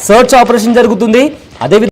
Search operation జరుగుతుంది. అదేవిధంగా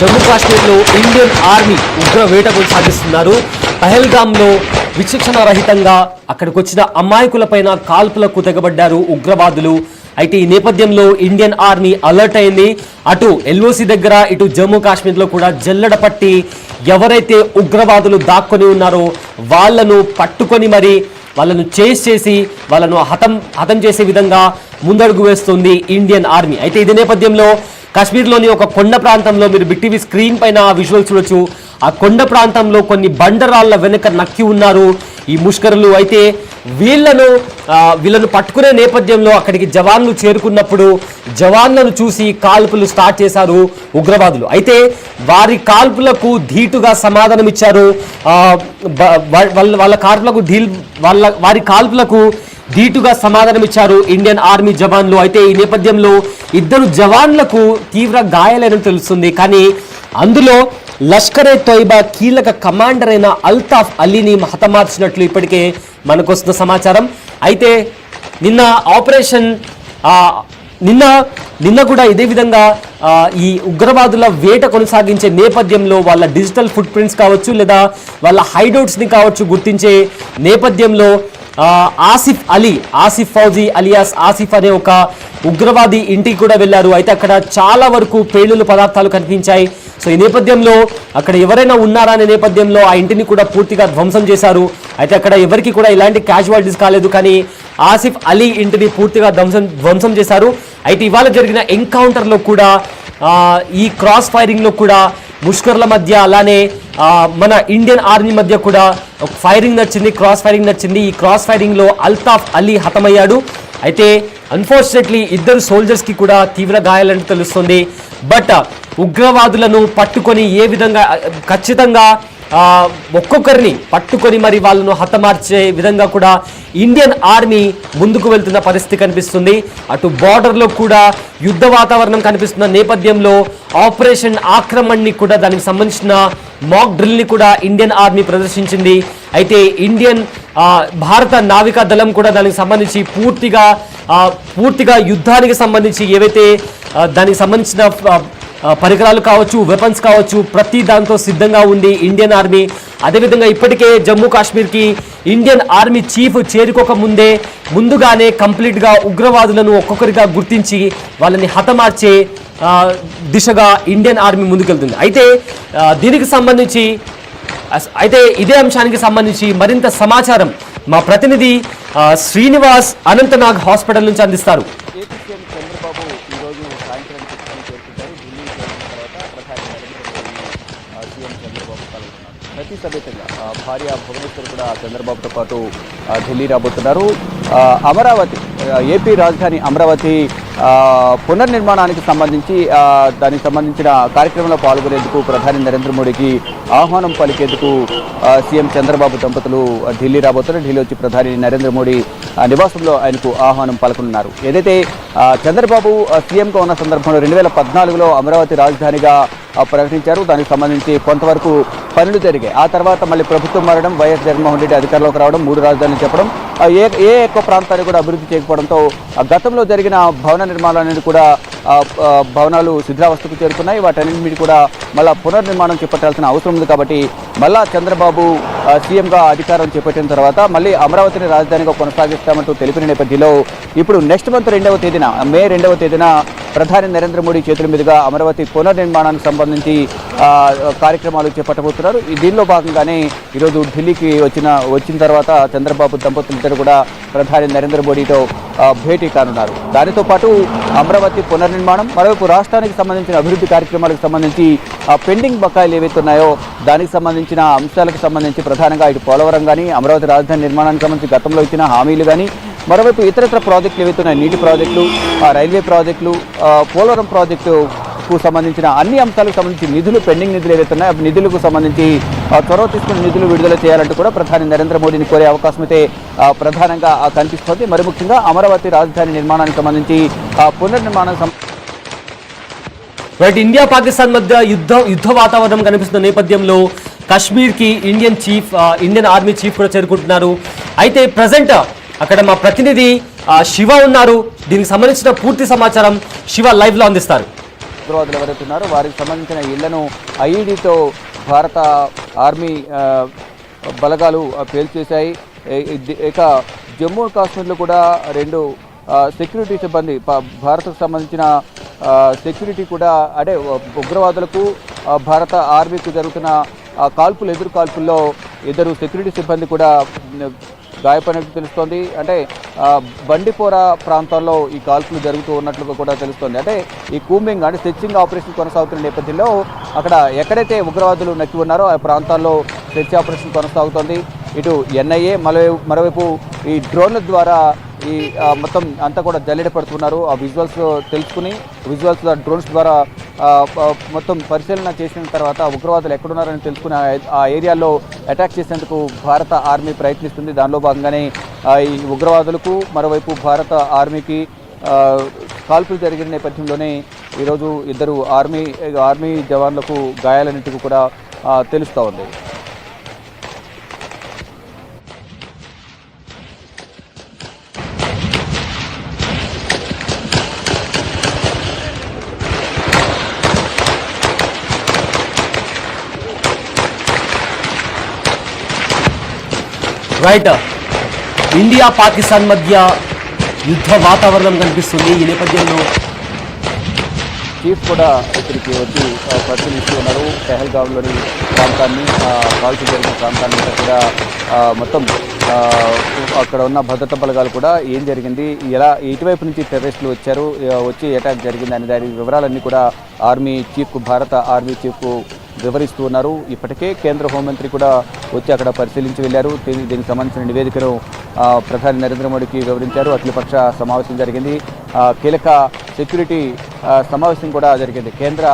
జమ్మూ కాశ్మీర్లో ఇండియన్ ఆర్మీ ఉగ్ర వేట కొనసాగిస్తున్నారు. పహల్గామ్లో విచక్షణ రహితంగా అక్కడికి వచ్చిన అమాయకులపైన కాల్పులకు తెగబడ్డారు ఉగ్రవాదులు. అయితే ఈ నేపథ్యంలో ఇండియన్ ఆర్మీ అలర్ట్ అయింది. అటు ఎల్ఓసి దగ్గర ఇటు జమ్మూ కాశ్మీర్లో కూడా జల్లెడ పట్టి ఎవరైతే ఉగ్రవాదులు దాక్కొని ఉన్నారో వాళ్లను పట్టుకొని మరి వాళ్ళను చేసి వాళ్ళను హతం చేసే విధంగా ముందడుగు వేస్తుంది ఇండియన్ ఆర్మీ. అయితే ఇదే నేపథ్యంలో కాశ్మీర్లోని ఒక కొండ ప్రాంతంలో మీరు బిగ్ టీవీ స్క్రీన్ పైన విజువల్స్ చూడొచ్చు. ఆ కొండ ప్రాంతంలో కొన్ని బండరాళ్ల వెనుక నక్కి ఉన్నారు ఈ ముష్కరులు. అయితే వీళ్ళను పట్టుకునే నేపథ్యంలో అక్కడికి జవాన్లు చేరుకున్నప్పుడు జవాన్లను చూసి కాల్పులు స్టార్ట్ చేశారు ఉగ్రవాదులు. అయితే వారి కాల్పులకు ధీటుగా సమాధానం ఇచ్చారు. వారి కాల్పులకు ధీటుగా సమాధానం ఇచ్చారు ఇండియన్ ఆర్మీ జవాన్లు. అయితే ఈ నేపథ్యంలో 2 జవాన్లకు తీవ్ర గాయాలని తెలుస్తుంది. కానీ అందులో లష్కరే తోయిబా కీలక కమాండర్ అయిన అల్తాఫ్ అలీని హతమార్చినట్లు ఇప్పటికే మనకు వస్తున్న సమాచారం. అయితే నిన్న కూడా ఇదే విధంగా ఈ ఉగ్రవాదుల వేట కొనసాగించే నేపథ్యంలో వాళ్ళ డిజిటల్ ఫుట్ ప్రింట్స్ కావచ్చు లేదా వాళ్ళ హైడౌట్స్ని కావచ్చు గుర్తించే నేపథ్యంలో ఆసిఫ్ ఫౌజీ అలియాస్ ఆసిఫ్ అనే ఒక ఉగ్రవాది ఇంటికి కూడా వెళ్ళారు. అయితే అక్కడ చాలా వరకు పేలుడు పదార్థాలు కనిపించాయి. సో ఈ నేపథ్యంలో అక్కడ ఎవరైనా ఉన్నారా అనే నేపథ్యంలో ఆ ఇంటిని కూడా పూర్తిగా ధ్వంసం చేశారు. అయితే అక్కడ ఎవరికి కూడా ఇలాంటి క్యాజువాలిటీస్ కాలేదు. కానీ ఆసిఫ్ అలీ ఇంటిని పూర్తిగా ధ్వంసం చేశారు. అయితే ఇవాళ జరిగిన ఎన్కౌంటర్లో కూడా ఈ క్రాస్ ఫైరింగ్లో కూడా ముష్కర్ల మధ్య అలానే మన ఇండియన్ ఆర్మీ మధ్య కూడా ఫైరింగ్ నచ్చింది, క్రాస్ ఫైరింగ్ నచ్చింది. ఈ క్రాస్ ఫైరింగ్లో అల్తాఫ్ అలీ హతమయ్యాడు. అయితే అన్ఫార్చునేట్లీ 2 సోల్జర్స్కి కూడా తీవ్ర గాయాలని తెలుస్తుంది. బట్ ఉగ్రవాదులను పట్టుకొని ఏ విధంగా ఖచ్చితంగా ఒక్కొక్కరిని పట్టుకొని మరి వాళ్ళను హతమార్చే విధంగా కూడా ఇండియన్ ఆర్మీ ముందుకు వెళ్తున్న పరిస్థితి కనిపిస్తుంది. అటు బార్డర్లో కూడా యుద్ధ వాతావరణం కనిపిస్తున్న నేపథ్యంలో ఆపరేషన్ ఆక్రమణని కూడా దానికి సంబంధించిన మాక్ డ్రిల్ని కూడా ఇండియన్ ఆర్మీ ప్రదర్శించింది. అయితే భారత నావికా దళం కూడా దానికి సంబంధించి పూర్తిగా యుద్ధానికి సంబంధించి ఏవైతే దానికి సంబంధించిన పరికరాలు కావచ్చు, వెపన్స్ కావచ్చు, ప్రతి దాంతో సిద్ధంగా ఉంది ఇండియన్ ఆర్మీ. అదేవిధంగా ఇప్పటికే జమ్మూ కాశ్మీర్కి ఇండియన్ ఆర్మీ చీఫ్ చేరుకోక ముందుగానే కంప్లీట్గా ఉగ్రవాదులను ఒక్కొక్కరిగా గుర్తించి వాళ్ళని హతమార్చే దిశగా ఇండియన్ ఆర్మీ ముందుకెళ్తుంది. అయితే దీనికి సంబంధించి ఇదే అంశానికి సంబంధించి మరింత సమాచారం మా ప్రతినిధి శ్రీనివాస్ అనంతనాగ్ హాస్పిటల్ నుంచి అందిస్తారు. ప్రతి సమేతంగా భార్య భువనేశ్వర్ కూడా చంద్రబాబుతో పాటు ఢిల్లీ రాబోతున్నారు. అమరావతి ఏపీ రాజధాని అమరావతి పునర్నిర్మాణానికి సంబంధించి దానికి సంబంధించిన కార్యక్రమంలో పాల్గొనేందుకు ప్రధాని నరేంద్ర మోడీకి ఆహ్వానం పలికేందుకు సీఎం చంద్రబాబు దంపతులు ఢిల్లీ రాబోతున్నారు. ఢిల్లీ వచ్చి ప్రధాని నరేంద్ర మోడీ నివాసంలో ఆయనకు ఆహ్వానం పలుకున్నారు. ఏదైతే చంద్రబాబు సీఎంగా ఉన్న సందర్భంలో 2014లో అమరావతి రాజధానిగా ప్రకటించారు. దానికి సంబంధించి కొంతవరకు పనులు జరిగాయి. ఆ తర్వాత మళ్ళీ ప్రభుత్వం మారడం, వైఎస్ జగన్మోహన్ రెడ్డి అధికారంలోకి రావడం, 3 రాజధానులు చెప్పడం, ఏ ఎక్కువ ప్రాంతాన్ని కూడా అభివృద్ధి చేయకపోవడంతో గతంలో జరిగిన భవన నిర్మాణాన్ని కూడా భవనాలు శిథిలావస్థకు చేరుకున్నాయి. వాటన్నింటినీ కూడా మళ్ళా పునర్నిర్మాణం చేపట్టాల్సిన అవసరం ఉంది. కాబట్టి మళ్ళా చంద్రబాబు సీఎంగా అధికారం చేపట్టిన తర్వాత మళ్ళీ అమరావతిని రాజధానిగా కొనసాగిస్తామంటూ తెలిపిన నేపథ్యంలో ఇప్పుడు నెక్స్ట్ మంత్ మే 2వ తేదీన ప్రధాని నరేంద్ర మోడీ చేతుల మీదుగా అమరావతి పునర్నిర్మాణానికి సంబంధించి కార్యక్రమాలు చేపట్టబోతున్నారు. దీనిలో భాగంగానే ఈరోజు ఢిల్లీకి వచ్చిన తర్వాత చంద్రబాబు దంపతులిద్దరు కూడా ప్రధాని నరేంద్ర మోడీతో భేటీ కానున్నారు. దానితో పాటు అమరావతి పునర్నిర్మాణం, మరోవైపు రాష్ట్రానికి సంబంధించిన అభివృద్ధి కార్యక్రమాలకు సంబంధించి పెండింగ్ బకాయిలు ఏవైతే ఉన్నాయో దానికి సంబంధించిన అంశాలకు సంబంధించి ప్రధానంగా ఇటు పోలవరం కానీ, అమరావతి రాజధాని నిర్మాణానికి సంబంధించి గతంలో ఇచ్చిన హామీలు కానీ, మరోవైపు ఇతరత్ర ప్రాజెక్టులు ఏవైతే ఉన్నాయి, నీటి ప్రాజెక్టులు, రైల్వే ప్రాజెక్టులు, పోలవరం ప్రాజెక్టుకు సంబంధించిన అన్ని అంశాలకు సంబంధించి నిధులు, పెండింగ్ నిధులు ఏవైతే ఉన్నాయో ఆ నిధులకు సంబంధించి చొరవ తీసుకున్న నిధులు విడుదల చేయాలంటూ కూడా ప్రధాని నరేంద్ర మోడీని కోరే అవకాశం అయితే ప్రధానంగా కనిపిస్తోంది. మరి ముఖ్యంగా అమరావతి రాజధాని నిర్మాణానికి సంబంధించి పునర్నిర్మాణం రైట్, ఇండియా పాకిస్తాన్ మధ్య యుద్ధ వాతావరణం కనిపిస్తున్న నేపథ్యంలో కాశ్మీర్కి ఇండియన్ ఆర్మీ చీఫ్ కూడా చేరుకుంటున్నారు. అయితే ప్రజెంట్ అక్కడ మా ప్రతినిధి శివ ఉన్నారు. దీనికి సంబంధించిన పూర్తి సమాచారం శివ లైవ్ లో అందిస్తారు. ఉగ్రవాదులు ఎవరైతే ఉన్నారో వారికి సంబంధించిన ఇళ్లను ఐఈడీతో భారత ఆర్మీ బలగాలు పేల్చేశాయి. ఇక జమ్మూ కాశ్మీర్లో కూడా 2 సెక్యూరిటీ సిబ్బంది, భారత్కు సంబంధించిన సెక్యూరిటీ కూడా, అంటే ఉగ్రవాదులకు భారత ఆర్మీకి జరుగుతున్న ఎదురు కాల్పుల్లో 2 సెక్యూరిటీ సిబ్బంది కూడా గాయపడినట్టు తెలుస్తోంది. అంటే బండిపోరా ప్రాంతాల్లో ఈ కాల్పులు జరుగుతూ ఉన్నట్లుగా కూడా తెలుస్తోంది. అంటే ఈ కూంబింగ్ అంటే సెర్చింగ్ ఆపరేషన్ కొనసాగుతున్న నేపథ్యంలో అక్కడ ఎక్కడైతే ఉగ్రవాదులు నక్కి ఉన్నారో ఆ ప్రాంతాల్లో సెర్చ్ ఆపరేషన్ కొనసాగుతోంది. ఇటు ఎన్ఐఏ, మరోవైపు ఈ డ్రోన్ల ద్వారా ఈ మొత్తం అంతా కూడా జల్లెడ పడుతున్నారు. ఆ విజువల్స్ తెలుసుకుని డ్రోన్స్ ద్వారా మొత్తం పరిశీలన చేసిన తర్వాత ఉగ్రవాదులు ఎక్కడున్నారని తెలుసుకుని ఆ ఏరియాలో అటాక్ చేసేందుకు భారత ఆర్మీ ప్రయత్నిస్తుంది. దానిలో భాగంగానే ఈ ఉగ్రవాదులకు, మరోవైపు భారత ఆర్మీకి కాల్పులు జరిగిన నేపథ్యంలోనే ఈరోజు 2 ఆర్మీ జవాన్లకు గాయాలన్నింటికి కూడా తెలుస్తూ ఉంది. రైట్, ఇండియా పాకిస్తాన్ మధ్య యుద్ధ వాతావరణం కనిపిస్తుంది. ఈ నేపథ్యంలో చీఫ్ కూడా ఇక్కడికి వచ్చి పరిశీలిస్తూ ఉన్నారు. పెహల్గాంలోని ప్రాంతాన్ని, కాల్పులు జరిగిన ప్రాంతాన్ని కూడా మొత్తం అక్కడ ఉన్న భద్రతా బలగాలు కూడా ఏం జరిగింది, ఎలా ఇటువైపు నుంచి టెర్రరిస్టులు వచ్చి అటాక్ జరిగింది అనే దాని వివరాలన్నీ కూడా భారత ఆర్మీ చీఫ్కు వివరిస్తూ ఉన్నారు. ఇప్పటికే కేంద్ర హోంమంత్రి కూడా వచ్చి అక్కడ పరిశీలించి వెళ్ళారు. దీనికి సంబంధించిన నివేదికను ప్రధాని నరేంద్ర మోడీకి వివరించారు. అఖిలపక్ష సమావేశం జరిగింది. కీలక సెక్యూరిటీ సమావేశం కూడా జరిగింది. కేంద్ర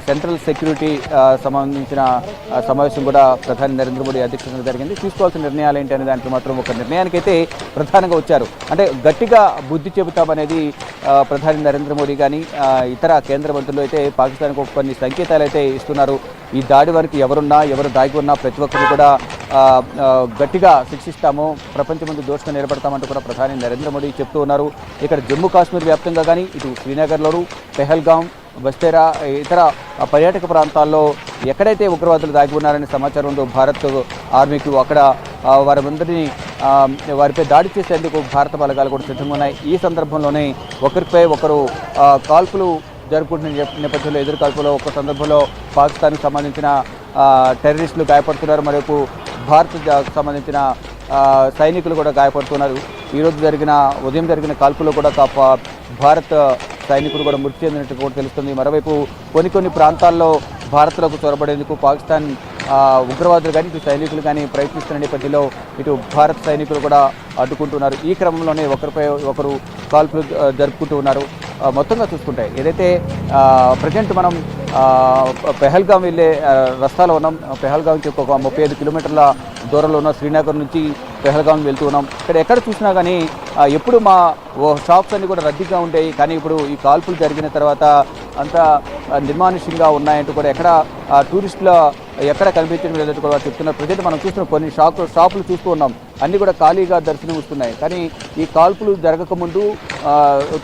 సెంట్రల్ సెక్యూరిటీ సంబంధించిన సమావేశం కూడా ప్రధాని నరేంద్ర మోడీ అధ్యక్షతన జరిగింది. తీసుకోవాల్సిన నిర్ణయాలు ఏంటి అనే దానికి మాత్రం ఒక నిర్ణయానికైతే ప్రధానంగా వచ్చారు. అంటే గట్టిగా బుద్ధి చెబుతామనేది ప్రధాని నరేంద్ర మోడీ కానీ ఇతర కేంద్ర మంత్రులు అయితే పాకిస్తాన్కు కొన్ని సంకేతాలు అయితే ఇస్తున్నారు. ఈ దాడి వరకు ఎవరు దాగి ఉన్నా ప్రతి ఒక్కరు కూడా గట్టిగా శిక్షిస్తాము, ప్రపంచం ముందు దోషంగా నిలబడతామంటూ కూడా ప్రధాని నరేంద్ర మోడీ చెప్తూ ఉన్నారు. ఇక్కడ జమ్మూ కాశ్మీర్ వ్యాప్తంగా కానీ, ఇటు శ్రీనగర్లోను, పెహల్గాం, బస్తేరా, ఇతర పర్యాటక ప్రాంతాల్లో ఎక్కడైతే ఉగ్రవాదులు దాగి ఉన్నారనే సమాచారం ఉందో భారత్ ఆర్మీకి, అక్కడ వారిపై దాడి చేసేందుకు భారత బలగాలు కూడా సిద్ధంగా ఉన్నాయి. ఈ సందర్భంలోనే ఒకరిపై ఒకరు కాల్పులు జరుపుకుంటున్న నేపథ్యంలో ఎదురు కాల్పులో ఒక సందర్భంలో పాకిస్తాన్కి సంబంధించిన టెర్రరిస్టులు గాయపడుతున్నారు. మరోవైపు భారత్కు సంబంధించిన సైనికులు కూడా గాయపడుతున్నారు. ఈరోజు ఉదయం జరిగిన కాల్పులో కూడా భారత్ సైనికులు కూడా మృతి చెందినట్టు కూడా తెలుస్తుంది. మరోవైపు కొన్ని ప్రాంతాల్లో భారత్లోకి చొరబడేందుకు పాకిస్తాన్ ఉగ్రవాదులు కానీ, ఇటు సైనికులు కానీ ప్రయత్నిస్తున్న నేపథ్యంలో ఇటు భారత సైనికులు కూడా అడ్డుకుంటున్నారు. ఈ క్రమంలోనే ఒకరిపై ఒకరు కాల్పులు జరుపుకుంటూ ఉన్నారు. మొత్తంగా చూసుకుంటే ఏదైతే ప్రజెంట్ మనం పెహల్గాం వెళ్ళే రస్తాలో ఉన్నాం. పెహల్గాంకి ఒక 35 కిలోమీటర్ల దూరంలో ఉన్న శ్రీనగర్ నుంచి పెహల్గాం వెళ్తూ ఉన్నాం. ఇక్కడ ఎక్కడ చూసినా కానీ ఎప్పుడు మా షాప్స్ అన్నీ కూడా రద్దీగా ఉంటాయి, కానీ ఇప్పుడు ఈ కాల్పులు జరిగిన తర్వాత అంతా నిర్మానుష్యంగా ఉన్నాయంటూ కూడా ఎక్కడ టూరిస్టుల ఎక్కడ కనిపించడం లేదంటూ కూడా చెప్తున్నారు. ప్రజెంట్ మనం చూస్తున్న కొన్ని షాపులు చూస్తూ ఉన్నాం, అన్నీ కూడా ఖాళీగా దర్శనం వస్తున్నాయి. కానీ ఈ కాల్పులు జరగకముందు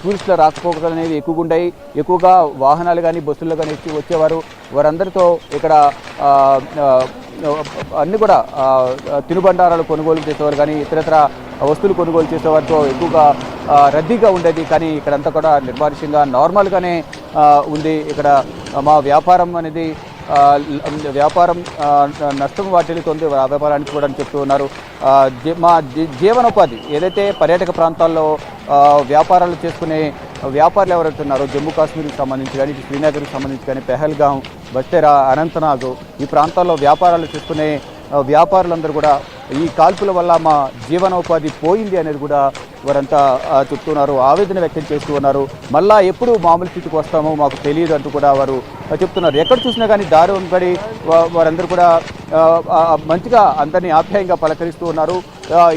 టూరిస్టుల రాకపోకలు అనేవి ఎక్కువగా ఉన్నాయి. ఎక్కువగా వాహనాలు కానీ, బస్సుల్లో కానీ వచ్చేవారు. వారందరితో ఇక్కడ అన్నీ కూడా తినుబండారాలు కొనుగోలు చేసేవారు కానీ, ఇతరత్ర వస్తువులు కొనుగోలు చేసేవారితో ఎక్కువగా రద్దీగా ఉండేది. కానీ ఇక్కడంతా కూడా నిర్మానుష్యంగా నార్మల్గానే ఉంది. ఇక్కడ మా వ్యాపారం అనేది వ్యాపారం నష్టం వాటిల్లుతోంది ఆ వ్యాపారానికి కూడా అని చెప్తూ ఉన్నారు. మా జీవనోపాధి ఏదైతే పర్యాటక ప్రాంతాల్లో వ్యాపారాలు చేసుకునే వ్యాపారులు ఎవరైతే ఉన్నారో జమ్మూ కాశ్మీర్కి సంబంధించి కానీ ఇటు శ్రీనగర్కి సంబంధించి కానీ పెహల్గాం, బస్తేరా, అనంతనాగ్ ఈ ప్రాంతాల్లో వ్యాపారాలు చేసుకునే వ్యాపారులందరూ కూడా ఈ కాల్పుల వల్ల మా జీవనోపాధి పోయింది అనేది కూడా వారంతా చెప్తున్నారు, ఆవేదన వ్యక్తం చేస్తూ ఉన్నారు. మళ్ళా ఎప్పుడు మామూలు స్థితికి వస్తామో మాకు తెలియదు అంటూ కూడా వారు చెప్తున్నారు. ఎక్కడ చూసినా కానీ దారి వెంబడి వారందరూ కూడా మంచిగా అందరినీ ఆప్యాయంగా పలకరిస్తూ ఉన్నారు.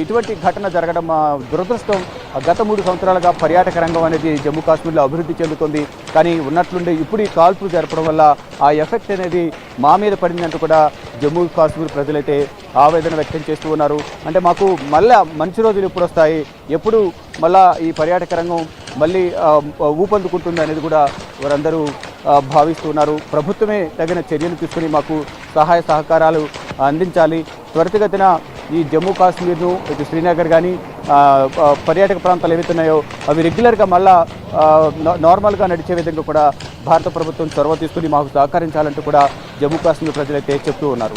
ఇటువంటి ఘటన జరగడం దురదృష్టం. గత 3 సంవత్సరాలుగా పర్యాటక రంగం అనేది జమ్మూ కాశ్మీర్లో అభివృద్ధి చెందుతుంది. కానీ ఉన్నట్లుండి ఇప్పుడు ఈ కాల్పులు జరపడం వల్ల ఆ ఎఫెక్ట్ అనేది మా మీద పడిందంటూ కూడా జమ్మూ కాశ్మీర్ ప్రజలైతే ఆవేదన వ్యక్తం చేస్తూ ఉన్నారు. అంటే మాకు మళ్ళా మంచి రోజులు ఎప్పుడు వస్తాయి, ఎప్పుడు మళ్ళా ఈ పర్యాటక రంగం మళ్ళీ ఊపందుకుంటుంది అనేది కూడా వారందరూ భావిస్తున్నారు. ప్రభుత్వమే తగిన చర్యలు తీసుకుని మాకు సహాయ సహకారాలు అందించాలి. త్వరితగతిన ఈ జమ్మూ కాశ్మీర్ను ఇటు శ్రీనగర్ కానీ పర్యాటక ప్రాంతాలు ఏవైతే ఉన్నాయో అవి రెగ్యులర్గా మళ్ళా నార్మల్గా నడిచే విధంగా కూడా భారత ప్రభుత్వం చొరవ తీసుకుని మాకు సహకరించాలంటూ కూడా జమ్మూ కాశ్మీర్ ప్రజలైతే చెప్తూ ఉన్నారు.